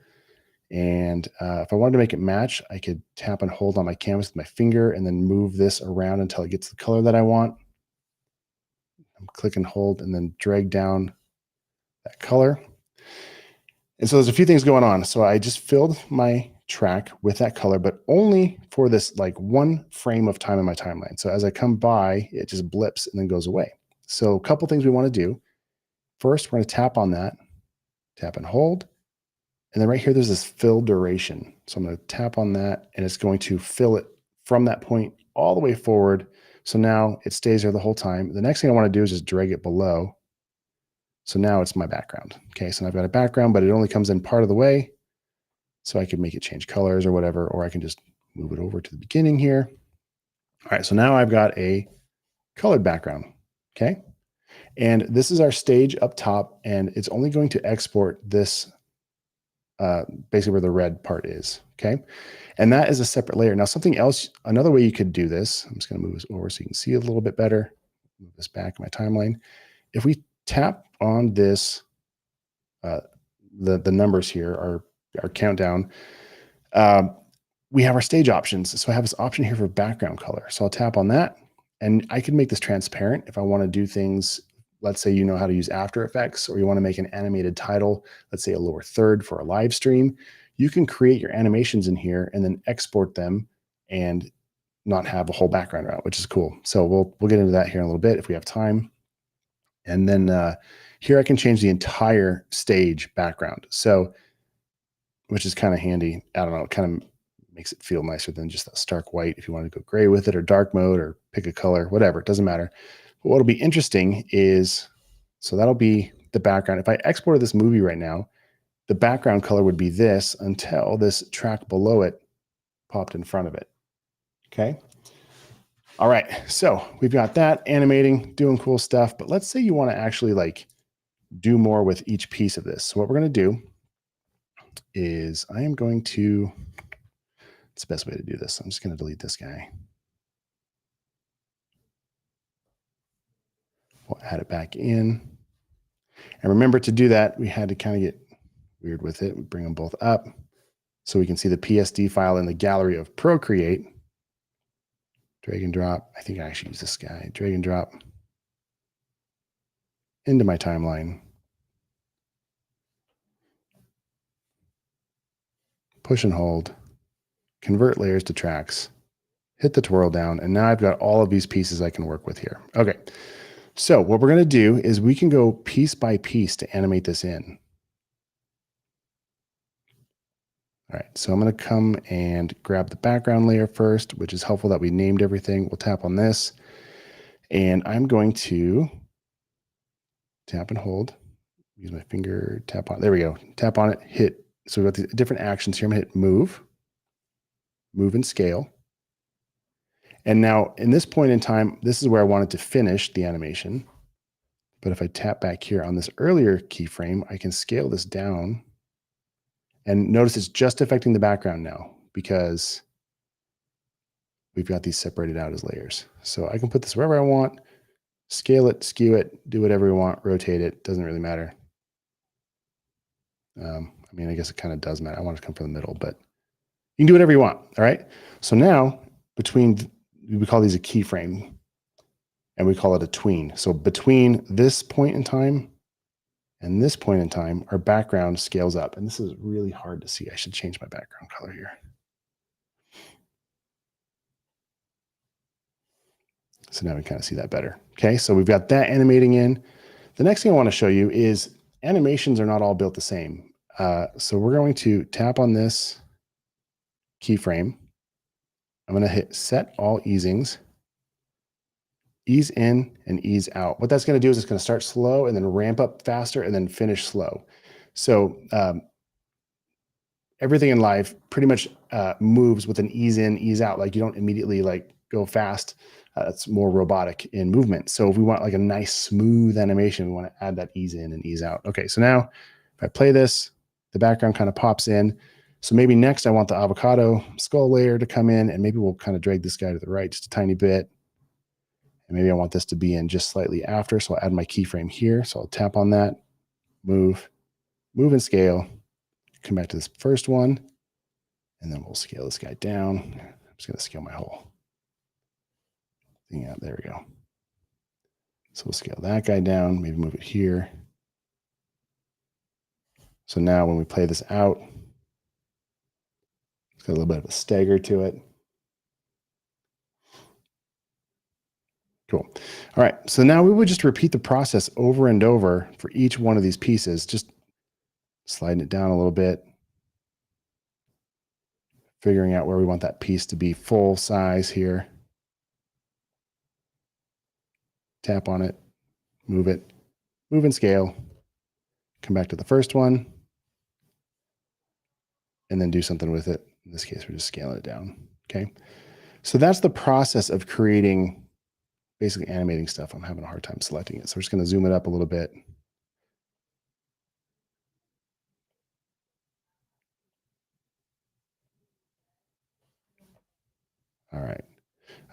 And if I wanted to make it match, I could tap and hold on my canvas with my finger and then move this around until it gets the color that I want. Click and hold and then drag down that color. And so there's a few things going on. So I just filled my track with that color, but only for this like one frame of time in my timeline. So as I come by, it just blips and then goes away. So a couple things we want to do. First, we're going to tap on that, tap and hold. And then right here, there's this fill duration. So I'm going to tap on that and it's going to fill it from that point all the way forward. So now it stays there the whole time. The next thing I want to do is just drag it below. So now it's my background. Okay, so I've got a background, but it only comes in part of the way. So I can make it change colors or whatever, or I can just move it over to the beginning here. All right, so now I've got a colored background. Okay, and this is our stage up top, and it's only going to export this basically where the red part is. Okay, and that is a separate layer. Now, something else, another way you could do this, I'm just going to move this over so you can see it a little bit better. Move this back in my timeline. If we tap on this, the numbers here, our countdown, we have our stage options. So I have this option here for background color. So I'll tap on that and I can make this transparent if I want to do things. Let's say you know how to use After Effects, or you want to make an animated title, let's say a lower third for a live stream. You can create your animations in here and then export them and not have a whole background around, which is cool. So we'll get into that here in a little bit if we have time. And then here I can change the entire stage background. So, which is kind of handy. I don't know, it kind of makes it feel nicer than just that stark white if you want to go gray with it or dark mode or pick a color, whatever, it doesn't matter. But what'll be interesting is, so that'll be the background. If I exported this movie right now, the background color would be this until this track below it popped in front of it. Okay. All right. So we've got that animating, doing cool stuff, but let's say you want to actually like do more with each piece of this. So what we're going to do is I am going to, it's the best way to do this. I'm just going to delete this guy. We'll add it back in. And remember, to do that, we had to kind of get weird with it. We bring them both up so we can see the PSD file in the gallery of Procreate. Drag and drop. I think I actually use this guy. Drag and drop into my timeline. Push and hold. Convert layers to tracks. Hit the twirl down. And now I've got all of these pieces I can work with here. Okay. So what we're going to do is we can go piece by piece to animate this in. All right, so I'm going to come and grab the background layer first, which is helpful that we named everything. We'll tap on this, and I'm going to tap and hold. Use my finger, tap on. There we go. Tap on it, hit. So we've got the different actions here. I'm going to hit move, move and scale. And now in this point in time, this is where I wanted to finish the animation. But if I tap back here on this earlier keyframe, I can scale this down. And notice it's just affecting the background now because we've got these separated out as layers. So I can put this wherever I want, scale it, skew it, do whatever we want, rotate it, doesn't really matter. I mean, I guess it kind of does matter. I want it to come from the middle, but you can do whatever you want, all right? So now between, we call these a keyframe and we call it a tween. So between this point in time and this point in time, our background scales up. And this is really hard to see. I should change my background color here. So now we kind of see that better. Okay, so we've got that animating in. The next thing I want to show you is animations are not all built the same. So we're going to tap on this keyframe. I'm going to hit set all easings, ease in and ease out. What that's going to do is it's going to start slow and then ramp up faster and then finish slow. So everything in life pretty much moves with an ease in, ease out. Like you don't immediately like go fast. It's more robotic in movement. So if we want like a nice smooth animation, we want to add that ease in and ease out. Okay, so now if I play this, the background kind of pops in. So maybe next I want the avocado skull layer to come in, and maybe we'll kind of drag this guy to the right just a tiny bit. And maybe I want this to be in just slightly after. So I'll add my keyframe here. So I'll tap on that, move and scale, Come back to this first one, and then we'll scale this guy down. I'm just going to scale my whole thing out. There we go. So we'll scale that guy down, maybe move it here. So now when we play this out, it's got a little bit of a stagger to it. Cool. All right. So now we would just repeat the process over and over for each one of these pieces, just sliding it down a little bit, figuring out where we want that piece to be full size here. Tap on it, move and scale. Come back to the first one, and then do something with it. In this case, we're just scaling it down. Okay. So that's the process of creating, basically animating stuff. I'm having a hard time selecting it. So we're just going to zoom it up a little bit. All right.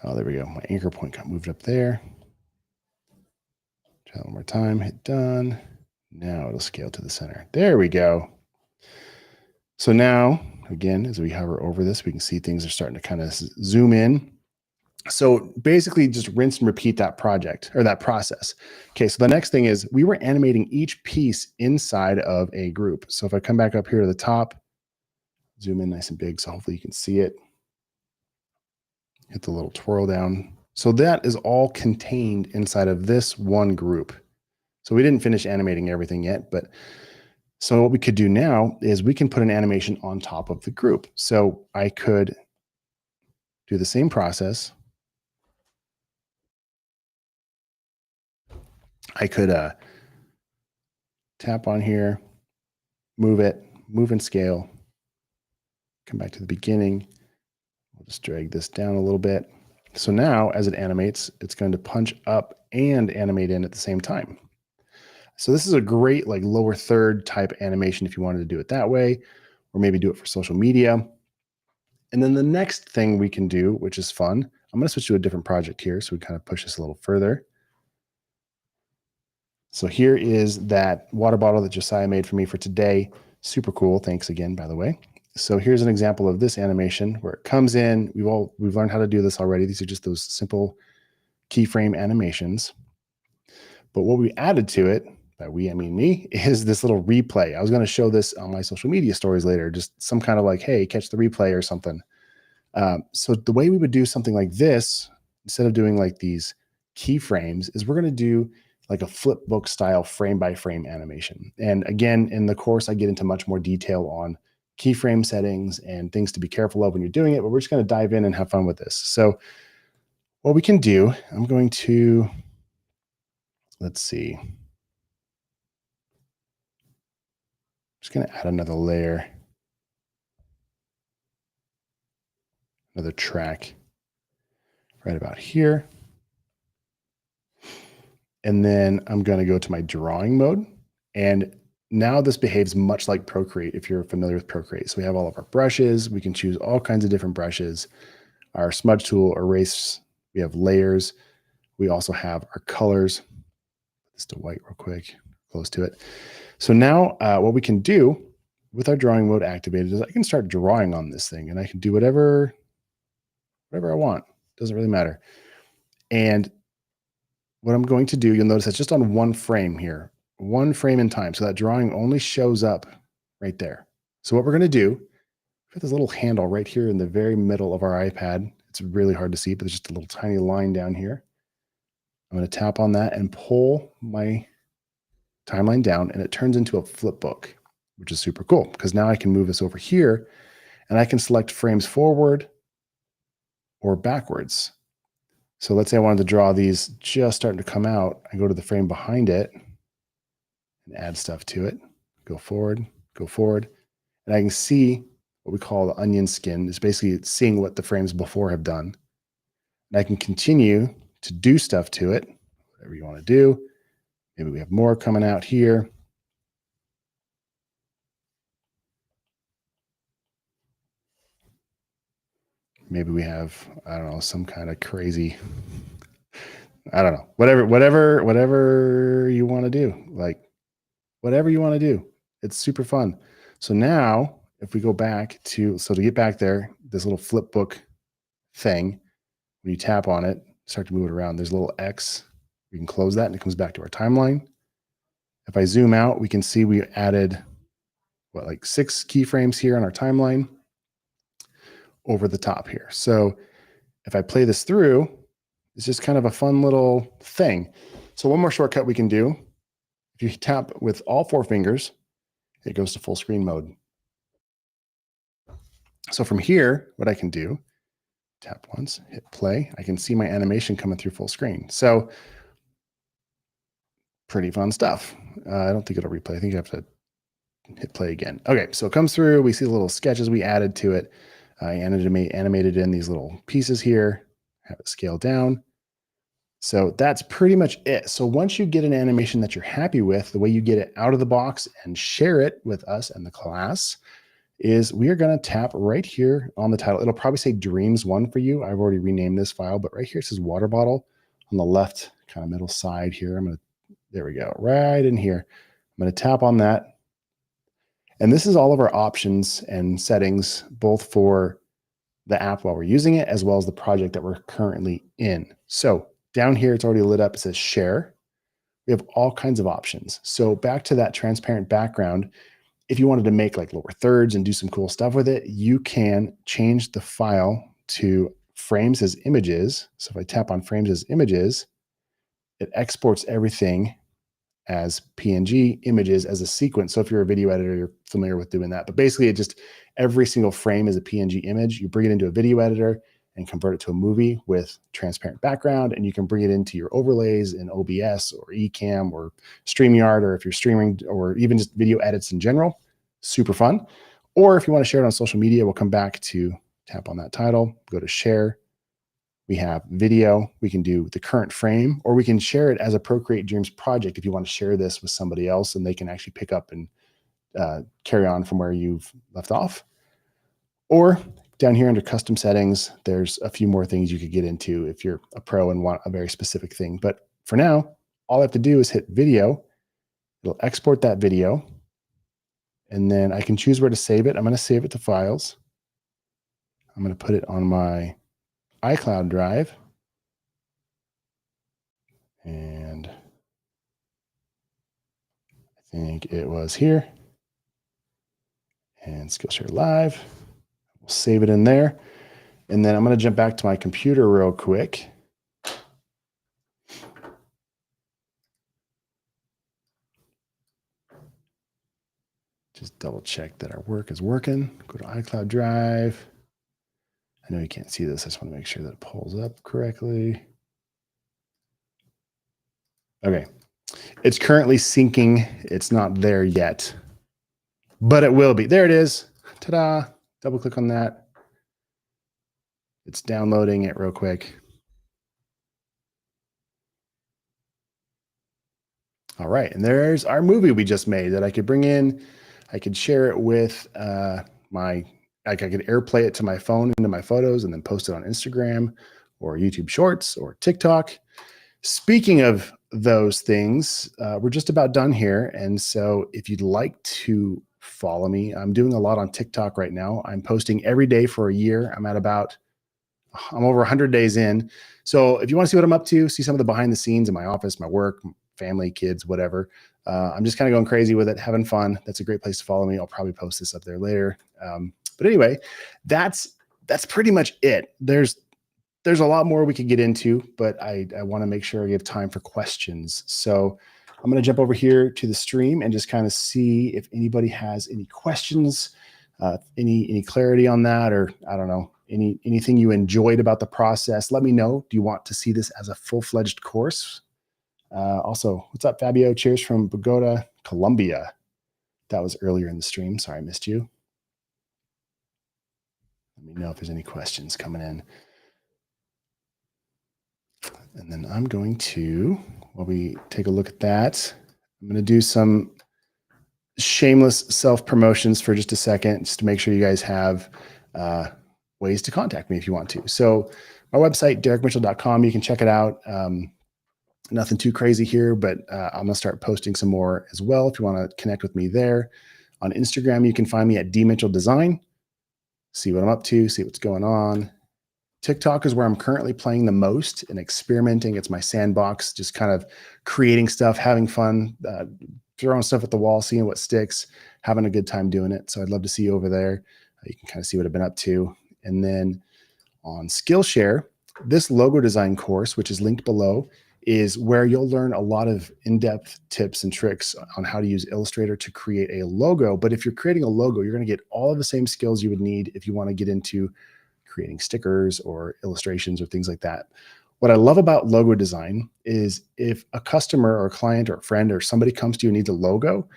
Oh, there we go. My anchor point got moved up there. Try it one more time. Hit done. Now it'll scale to the center. There we go. So now, again, as we hover over this, we can see things are starting to kind of zoom in. So basically just rinse and repeat that project or that process. Okay, so the next thing is we were animating each piece inside of a group. So if I come back up here to the top, zoom in nice and big so hopefully you can see it. Hit the little twirl down. So that is all contained inside of this one group. So we didn't finish animating everything yet, but so what we could do now is we can put an animation on top of the group. So I could do the same process. I could tap on here, move and scale, come back to the beginning. We'll just drag this down a little bit. So now as it animates, it's going to punch up and animate in at the same time. So this is a great like lower third type animation if you wanted to do it that way, or maybe do it for social media. And then the next thing we can do, which is fun, I'm going to switch to a different project here. So we kind of push this a little further. So here is that water bottle that Josiah made for me for today. Super cool. Thanks again, by the way. So here's an example of this animation where it comes in. We've learned how to do this already. These are just those simple keyframe animations. But what we added to it, by we, I mean me, is this little replay. I was going to show this on my social media stories later, just some kind of like, hey, catch the replay or something. So the way we would do something like this, instead of doing like these keyframes, is we're going to do like a flip book style frame by frame animation. And again, in the course, I get into much more detail on keyframe settings and things to be careful of when you're doing it, but we're just going to dive in and have fun with this. So what we can do, I'm going to, let's see. I'm just going to add another layer, another track right about here. And then I'm going to go to my drawing mode. And now this behaves much like Procreate if you're familiar with Procreate. So we have all of our brushes. We can choose all kinds of different brushes. Our smudge tool, erase. We have layers. We also have our colors. Put this to white real quick, close to it. So now what we can do with our drawing mode activated is I can start drawing on this thing and I can do whatever I want. Doesn't really matter. And what I'm going to do, you'll notice that's just on one frame here, one frame in time. So that drawing only shows up right there. So what we're going to do, we have this little handle right here in the very middle of our iPad. It's really hard to see, but there's just a little tiny line down here. I'm going to tap on that and pull my timeline down, and it turns into a flip book, which is super cool because now I can move this over here and I can select frames forward or backwards. So let's say I wanted to draw these just starting to come out. I go to the frame behind it and add stuff to it. Go forward, and I can see what we call the onion skin. It's basically seeing what the frames before have done. And I can continue to do stuff to it, whatever you want to do. Maybe we have more coming out here. Maybe we have, I don't know, some kind of crazy, I don't know, whatever you want to do, like whatever you want to do. It's super fun. So now if we go back to get back there, this little flip book thing, when you tap on it, start to move it around, there's a little X. We can close that and it comes back to our timeline. If I zoom out, we can see we added like 6 keyframes here on our timeline over the top here. So if I play this through, it's just kind of a fun little thing. So one more shortcut we can do. If you tap with all 4 fingers, it goes to full screen mode. So from here, what I can do, tap once, hit play, I can see my animation coming through full screen. So pretty fun stuff. I don't think it'll replay. I think you have to hit play again. Okay, so it comes through. We see the little sketches we added to it. I animated in these little pieces here, have it scale down. So that's pretty much it. So once you get an animation that you're happy with, the way you get it out of the box and share it with us and the class is we are going to tap right here on the title. It'll probably say Dreams 1 for you. I've already renamed this file, but right here it says water bottle on the left kind of middle side here. There we go, right in here. I'm going to tap on that. And this is all of our options and settings, both for the app while we're using it, as well as the project that we're currently in. So down here, it's already lit up. It says share. We have all kinds of options. So back to that transparent background, if you wanted to make like lower thirds and do some cool stuff with it, you can change the file to frames as images. So if I tap on frames as images, it exports everything as PNG images as a sequence. So if you're a video editor, you're familiar with doing that. But basically, it just every single frame is a PNG image. You bring it into a video editor and convert it to a movie with transparent background, and you can bring it into your overlays in OBS or Ecamm or StreamYard, or if you're streaming, or even just video edits in general. Super fun. Or if you want to share it on social media, we'll come back to tap on that title, go to share. We have video. We can do the current frame, or we can share it as a Procreate Dreams project if you want to share this with somebody else and they can actually pick up and carry on from where you've left off. Or down here under custom settings, there's a few more things you could get into if you're a pro and want a very specific thing. But for now, all I have to do is hit video. It'll export that video. And then I can choose where to save it. I'm going to save it to files. I'm going to put it on my iCloud drive. And I think it was here. And Skillshare Live. We'll save it in there. And then I'm going to jump back to my computer real quick. Just double check that our work is working. Go to iCloud Drive. I know you can't see this. I just want to make sure that it pulls up correctly. Okay. It's currently syncing. It's not there yet, but it will be. There it is. Ta-da. Double click on that. It's downloading it real quick. All right. And there's our movie we just made that I could bring in. I could share it with I could AirPlay it to my phone into my photos and then post it on Instagram or YouTube Shorts or TikTok. Speaking of those things, we're just about done here. And so if you'd like to follow me, I'm doing a lot on TikTok right now. I'm posting every day for a year. I'm over 100 days in. So if you want to see what I'm up to, see some of the behind the scenes in my office, my work, family, kids, whatever. I'm just kind of going crazy with it, having fun. That's a great place to follow me. I'll probably post this up there later. But anyway, that's pretty much it. There's a lot more we could get into, but I want to make sure I give time for questions. So I'm going to jump over here to the stream and just kind of see if anybody has any questions, any clarity on that, or I don't know, anything you enjoyed about the process. Let me know. Do you want to see this as a full-fledged course? Also, what's up, Fabio? Cheers from Bogota, Colombia. That was earlier in the stream. Sorry, I missed you. Let me know if there's any questions coming in. And then I'm going to, while we take a look at that, I'm going to do some shameless self-promotions for just a second, just to make sure you guys have ways to contact me if you want to. So my website, derrickmitchell.com, you can check it out. Nothing too crazy here, but I'm going to start posting some more as well if you want to connect with me there. On Instagram, you can find me at dmitchelldesign. See what I'm up to, see what's going on. TikTok is where I'm currently playing the most and experimenting. It's my sandbox, just kind of creating stuff, having fun, throwing stuff at the wall, seeing what sticks, having a good time doing it. So I'd love to see you over there. You can kind of see what I've been up to. And then on Skillshare, this logo design course, which is linked below, is where you'll learn a lot of in-depth tips and tricks on how to use Illustrator to create a logo. But if you're creating a logo, you're going to get all of the same skills you would need if you want to get into creating stickers or illustrations or things like that. What I love about logo design is if a customer or a client or a friend or somebody comes to you and needs a logo,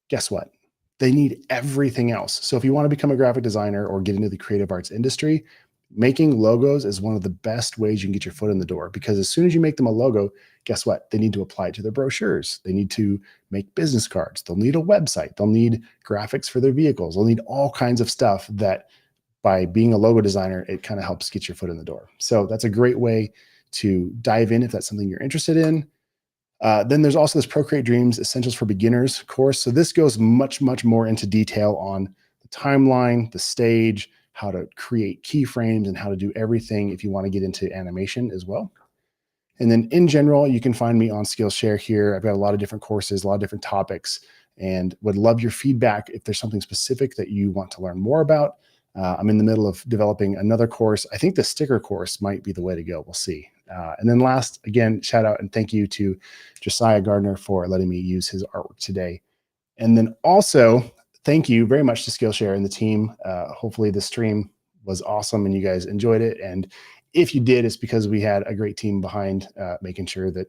guess what? They need everything else. So if you want to become a graphic designer or get into the creative arts industry, making logos is one of the best ways you can get your foot in the door, because as soon as you make them a logo, guess what? They need to apply it to their brochures. They need to make business cards. They'll need a website. They'll need graphics for their vehicles. They'll need all kinds of stuff that by being a logo designer, it kind of helps get your foot in the door. So that's a great way to dive in if that's something you're interested in. Then there's also this Procreate Dreams Essentials for Beginners course. So this goes much, much more into detail on the timeline, the stage, how to create keyframes, and how to do everything if you want to get into animation as well. And then in general, you can find me on Skillshare here. I've got a lot of different courses, a lot of different topics, and would love your feedback if there's something specific that you want to learn more about. I'm in the middle of developing another course. I think the sticker course might be the way to go. We'll see. And then last, again, shout out and thank you to Josiah Gardner for letting me use his artwork today. And then also, thank you very much to Skillshare and the team. Hopefully the stream was awesome and you guys enjoyed it. And if you did, it's because we had a great team behind making sure that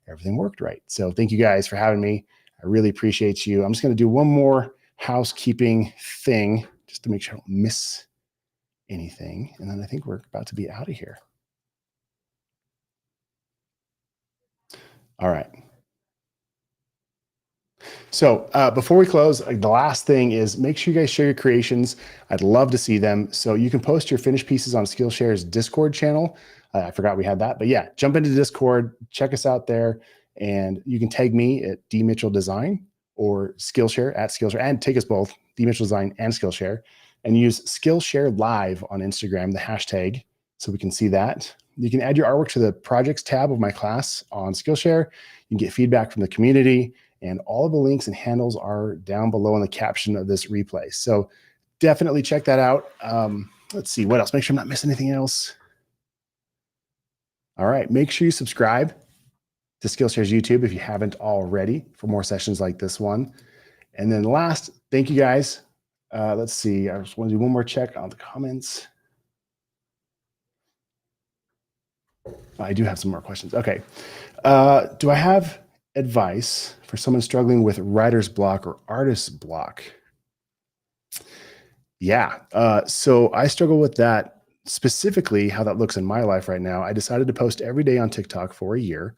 everything worked right. So thank you guys for having me. I really appreciate you. I'm just going to do one more housekeeping thing just to make sure I don't miss anything. And then I think we're about to be out of here. All right. So before we close, the last thing is make sure you guys share your creations. I'd love to see them. So you can post your finished pieces on Skillshare's Discord channel. I forgot we had that, but yeah, jump into Discord, check us out there, and you can tag me at dmitchelldesign or Skillshare at Skillshare, and take us both, dmitchelldesign and Skillshare, and use Skillshare Live on Instagram, the hashtag, so we can see that. You can add your artwork to the projects tab of my class on Skillshare. You can get feedback from the community, and all of the links and handles are down below in the caption of this replay. So definitely check that out. Let's see what else. Make sure I'm not missing anything else. All right, make sure you subscribe to Skillshare's YouTube if you haven't already for more sessions like this one. And then last, thank you guys. Let's see, I just want to do one more check on the comments. I do have some more questions. Okay. Do I have advice for someone struggling with writer's block or artist's block? Yeah. So I struggle with that. Specifically, how that looks in my life right now. I decided to post every day on TikTok for a year,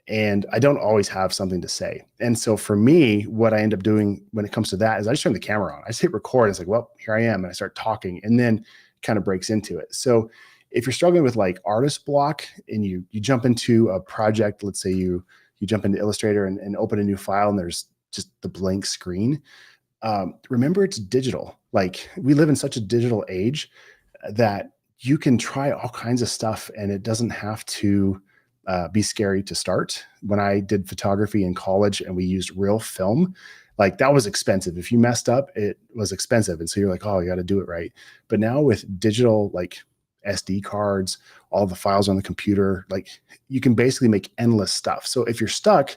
and I don't always have something to say. And so for me, what I end up doing when it comes to that is I just turn the camera on. I just hit record. It's like, well, here I am. And I start talking, and then kind of breaks into it. So if you're struggling with like artist block and you jump into a project, let's say you jump into Illustrator and open a new file and there's just the blank screen, remember it's digital. Like we live in such a digital age that you can try all kinds of stuff and it doesn't have to be scary to start. When I did photography in college and we used real film, like that was expensive. If you messed up, it was expensive. And so you're like, oh, you got to do it right. But now with digital, like SD cards, all the files on the computer, like you can basically make endless stuff. So if you're stuck,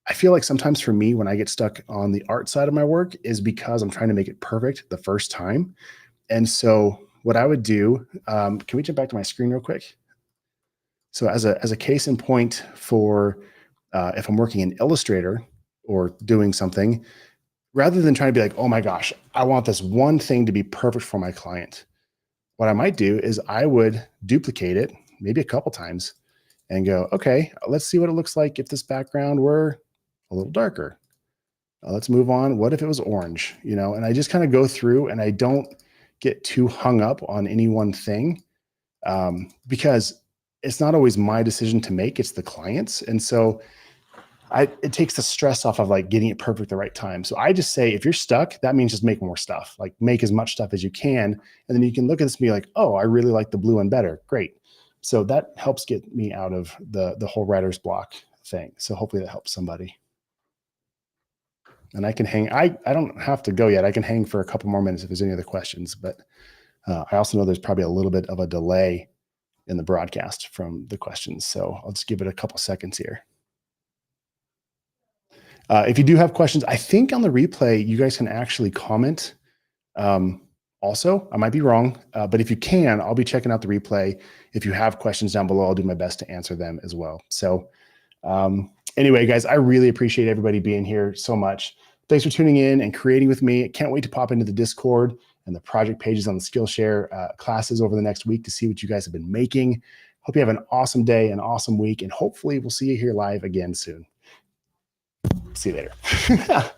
I feel like sometimes for me, when I get stuck on the art side of my work is because I'm trying to make it perfect the first time. And so what I would do, can we jump back to my screen real quick? So as a case in point for if I'm working in Illustrator or doing something, rather than trying to be like, oh my gosh, I want this one thing to be perfect for my client, what I might do is I would duplicate it maybe a couple times and go, okay, let's see what it looks like if this background were a little darker. Let's move on. What if it was orange? You know, and I just kind of go through and I don't get too hung up on any one thing because it's not always my decision to make, it's the client's. And so it takes the stress off of like getting it perfect the right time. So I just say, if you're stuck, that means just make more stuff, like make as much stuff as you can. And then you can look at this and be like, oh, I really like the blue one better. Great. So that helps get me out of the whole writer's block thing. So hopefully that helps somebody. And I can hang, I don't have to go yet. I can hang for a couple more minutes if there's any other questions, but I also know there's probably a little bit of a delay in the broadcast from the questions. So I'll just give it a couple seconds here. If you do have questions, I think on the replay, you guys can actually comment. Also, I might be wrong, but if you can, I'll be checking out the replay. If you have questions down below, I'll do my best to answer them as well. So anyway, guys, I really appreciate everybody being here so much. Thanks for tuning in and creating with me. I can't wait to pop into the Discord and the project pages on the Skillshare classes over the next week to see what you guys have been making. Hope you have an awesome day, an awesome week, and hopefully we'll see you here live again soon. See you later.